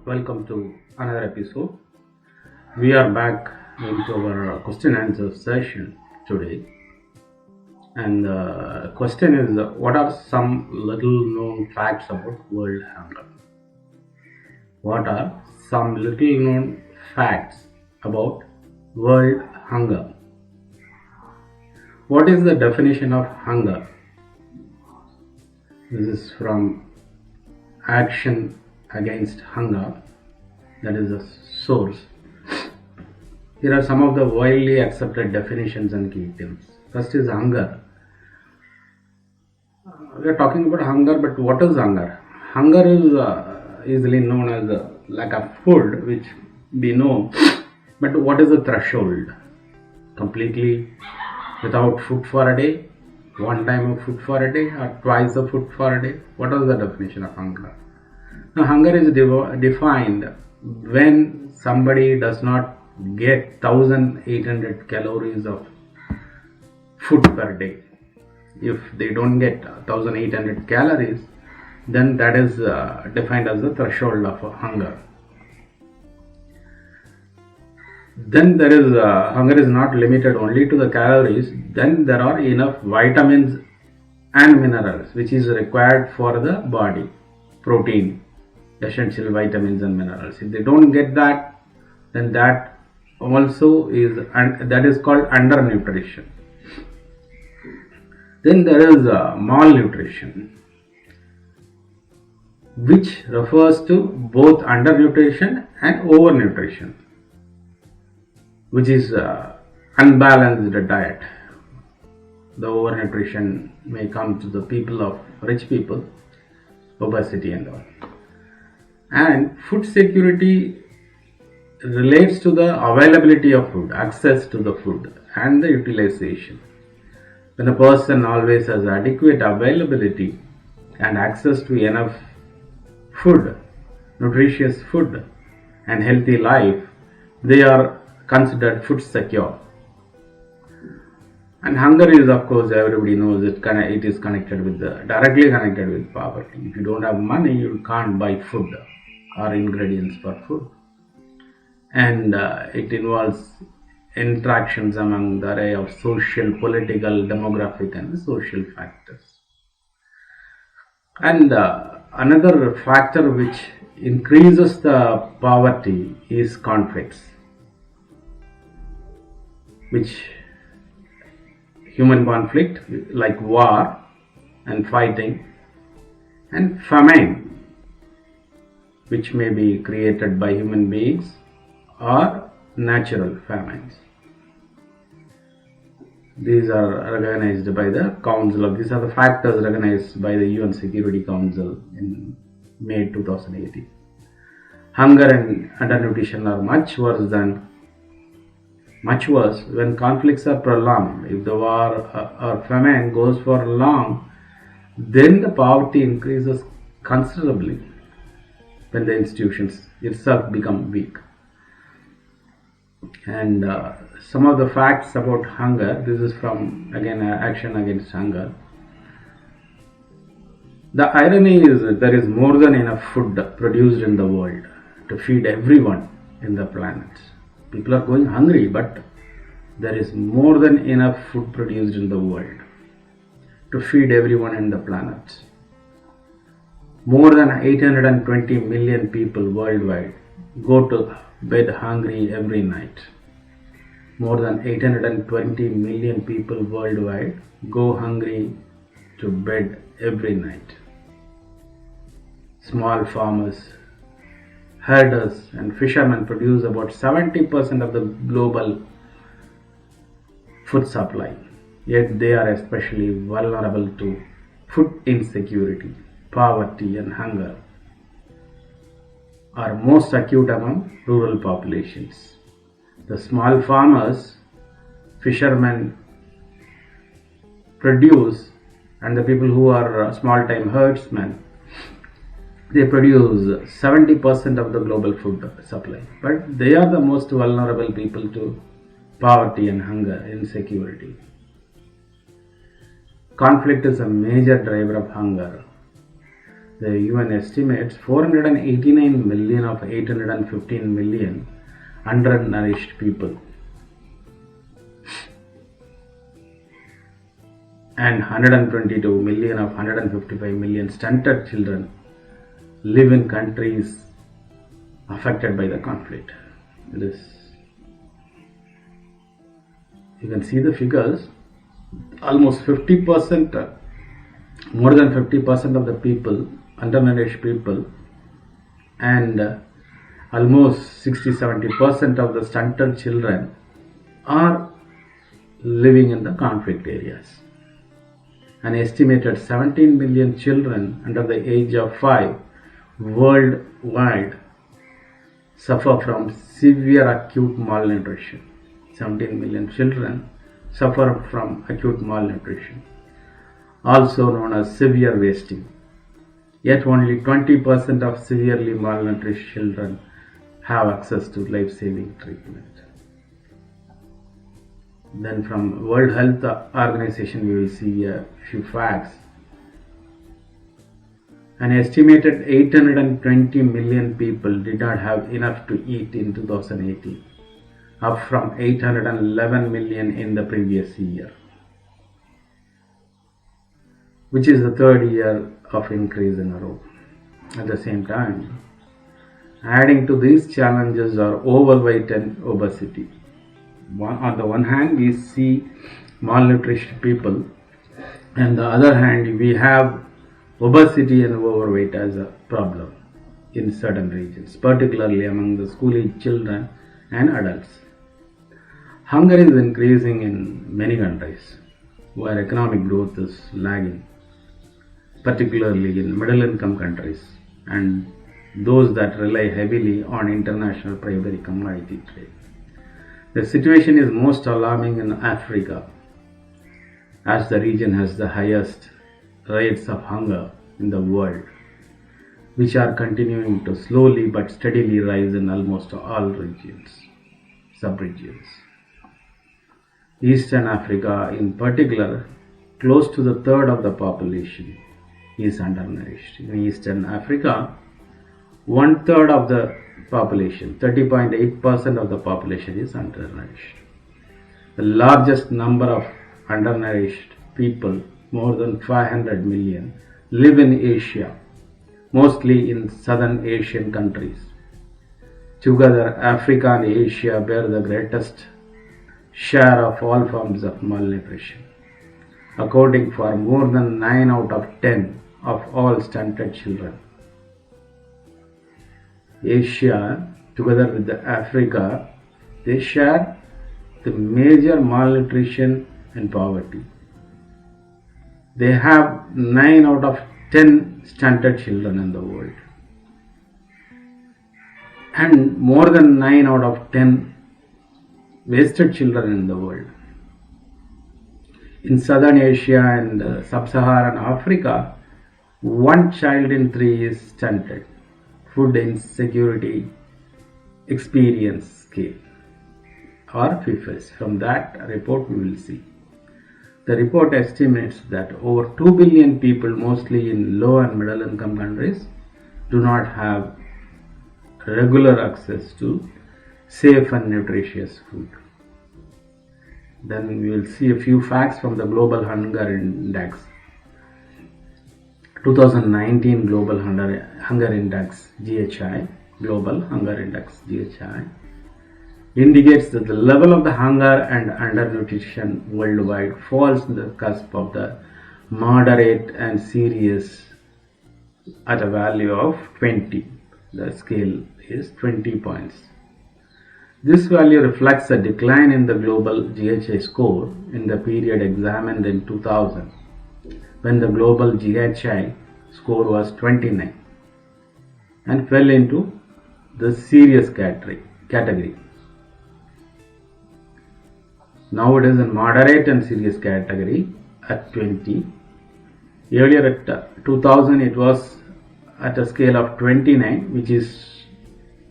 Welcome to another episode. We are back into our question answer session today. And the question is what are some little known facts about world hunger? What are some little known facts about world hunger? What is the definition of hunger? This is from Action Against Hunger, that is the source. Here are some of the widely accepted definitions and key terms. First is hunger. We are talking about hunger, but what is hunger? Hunger is easily known as a lack of food, which we know, but what is the threshold? Completely without food for a day, one time of food for a day, or twice of food for a day? What is the definition of hunger? Now, hunger is defined when somebody does not get 1800 calories of food per day. If they don't get 1800 calories, then that is defined as the threshold of hunger. Then there is hunger is not limited only to the calories. Then there are enough vitamins and minerals which is required for the body. Protein, essential vitamins and minerals. If they don't get that, then that also is, and that is called undernutrition. Then there is malnutrition, which refers to both undernutrition and overnutrition, which is unbalanced diet. The overnutrition may come to the people of rich people, obesity and all. And food security relates to the availability of food, access to the food and the utilization. When a person always has adequate availability and access to enough food, nutritious food and healthy life, they are considered food secure. And hunger is, of course, everybody knows it is connected with directly connected with poverty. If you don't have money, you can't buy food or ingredients for food. And it involves interactions among the array of social, political, demographic and social factors. And another factor which increases the poverty is conflicts, which human conflict like war and fighting, and famine, which may be created by human beings or natural famines. These are recognized by the Council these are the factors recognized by the UN Security Council in May 2018. Hunger and undernutrition are much worse when conflicts are prolonged. If the war or famine goes for long, then the poverty increases considerably when the institutions itself become weak. And some of the facts about hunger, this is from again Action Against Hunger. The irony is that there is more than enough food produced in the world to feed everyone in the planet. People are going hungry, but there is more than enough food produced in the world to feed everyone in the planet. More than 820 million people worldwide go to bed hungry every night. More than 820 million people worldwide go hungry to bed every night. Small farmers, herders and fishermen produce about 70% of the global food supply, yet they are especially vulnerable to food insecurity. Poverty and hunger are most acute among rural populations. The small farmers, fishermen produce, and the people who are small-time herdsmen, they produce 70% of the global food supply. But they are the most vulnerable people to poverty and hunger, insecurity. Conflict is a major driver of hunger. The UN estimates 489 million of 815 million undernourished people and 122 million of 155 million stunted children live in countries affected by the conflict. You can see the figures. Almost 50%, more than 50% of the people, undernourished people, and almost 60-70% of the stunted children are living in the conflict areas. An estimated 17 million children under the age of 5 worldwide suffer from severe acute malnutrition. 17 million children suffer from acute malnutrition, also known as severe wasting. Yet only 20% of severely malnourished children have access to life-saving treatment. Then from World Health Organization we will see a few facts. An estimated 820 million people did not have enough to eat in 2018, up from 811 million in the previous year, which is the third year of increase in a row. At the same time, adding to these challenges are overweight and obesity. On the one hand, we see malnourished people, and the other hand, we have obesity and overweight as a problem in certain regions, particularly among the school-age children and adults. Hunger is increasing in many countries where economic growth is lagging, particularly in middle-income countries and those that rely heavily on international primary commodity trade. The situation is most alarming in Africa, as the region has the highest rates of hunger in the world, which are continuing to slowly but steadily rise in almost all regions, sub-regions. Eastern Africa in particular, close to the third of the population is undernourished. In Eastern Africa, 1/3 of the population, 30.8% of the population is undernourished. The largest number of undernourished people, more than 500 million, live in Asia, mostly in southern Asian countries. Together, Africa and Asia bear the greatest share of all forms of malnutrition, accounting for more than 9 out of 10 of all stunted children. Asia, together with Africa, they share the major malnutrition and poverty. They have 9 out of 10 stunted children in the world, and more than 9 out of 10 wasted children in the world. In Southern Asia and Sub-Saharan Africa, 1 child in 3 is stunted. Food insecurity experience scale, or FIFES. From that report we will see. The report estimates that over 2 billion people, mostly in low and middle income countries, do not have regular access to safe and nutritious food. Then we will see a few facts from the Global Hunger Index. 2019 Global Hunger Index (GHI), Global Hunger Index (GHI), indicates that the level of the hunger and undernutrition worldwide falls in the cusp of the moderate and serious at a value of 20. The scale is 20 points. This value reflects a decline in the global GHI score in the period examined in 2000, when the global GHI score was 29 and fell into the serious category. Now it is in moderate and serious category at 20. Earlier at 2000 it was at a scale of 29, which is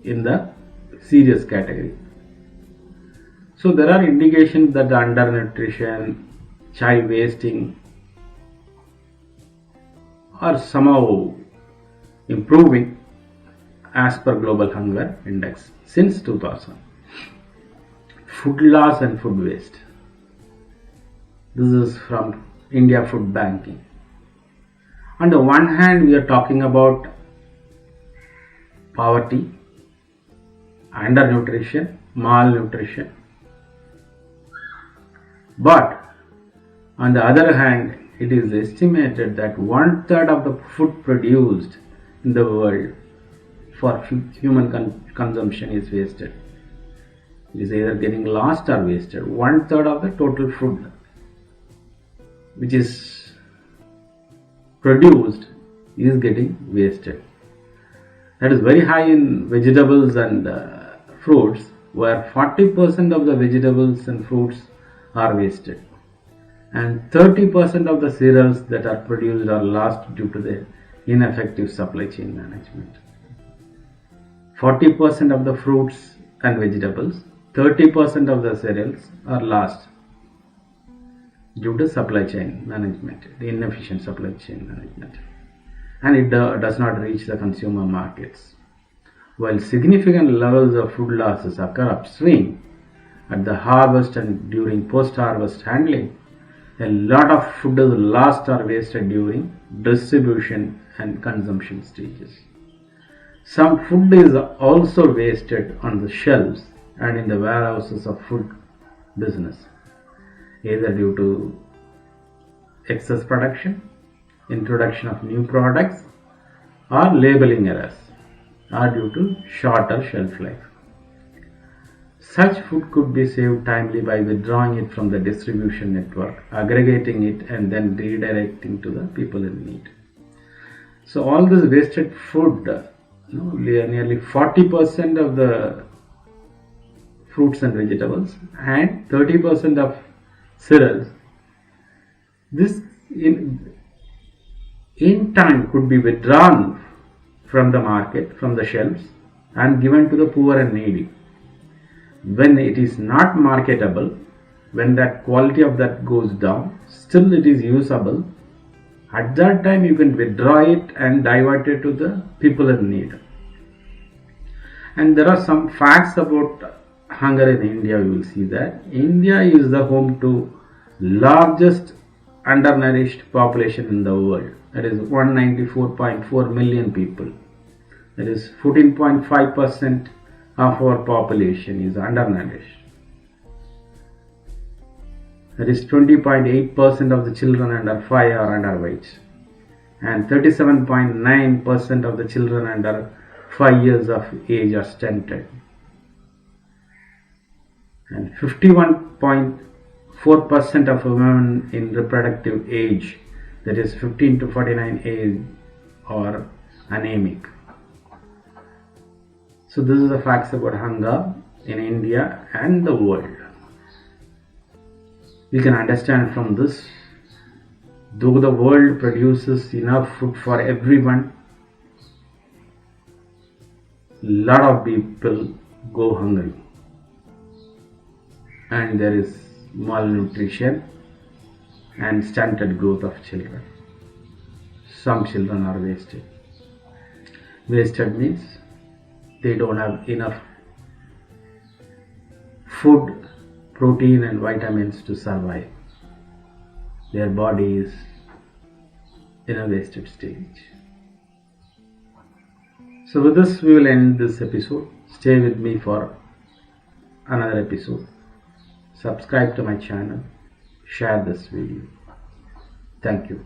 in the serious category. So there are indications that the undernutrition, child wasting are somehow improving as per Global Hunger Index since 2000. Food loss and food waste. This is from India Food Banking. On the one hand, we are talking about poverty, undernutrition, malnutrition. But on the other hand, it is estimated that 1/3 of the food produced in the world for human consumption is wasted. It is either getting lost or wasted. 1/3 of the total food which is produced is getting wasted. That is very high in vegetables and fruits, where 40% of the vegetables and fruits are wasted, and 30% of the cereals that are produced are lost due to the ineffective supply chain management. 40% of the fruits and vegetables, 30% of the cereals are lost due to supply chain management, the inefficient supply chain management, and it does not reach the consumer markets. While significant levels of food losses occur upstream at the harvest and during post-harvest handling, a lot of food is lost or wasted during distribution and consumption stages. Some food is also wasted on the shelves and in the warehouses of food business, either due to excess production, introduction of new products, or labeling errors, or due to shorter shelf life. Such food could be saved timely by withdrawing it from the distribution network, aggregating it, and then redirecting to the people in need. So all this wasted food, nearly 40% of the fruits and vegetables and 30% of cereals, this in time could be withdrawn from the market, from the shelves, and given to the poor and needy. When it is not marketable, when that quality of that goes down, still it is usable. At that time you can withdraw it and divert it to the people in need. And there are some facts about hunger in India. You will see that India is the home to largest undernourished population in the world. That is 194.4 million people. That is 14.5% of our population is undernourished. That is 20.8% of the children under 5 are underweight, and 37.9% of the children under 5 years of age are stunted, and 51.4% of women in reproductive age, that is 15 to 49 age, are anemic. So this is the facts about hunger in India and the world. We can understand from this, though the world produces enough food for everyone, lot of people go hungry, and there is malnutrition and stunted growth of children. Some children are wasted. Wasted means they don't have enough food, protein and vitamins to survive. Their body is in a wasted stage. So with this we will end this episode. Stay with me for another episode. Subscribe to my channel. Share this video. Thank you.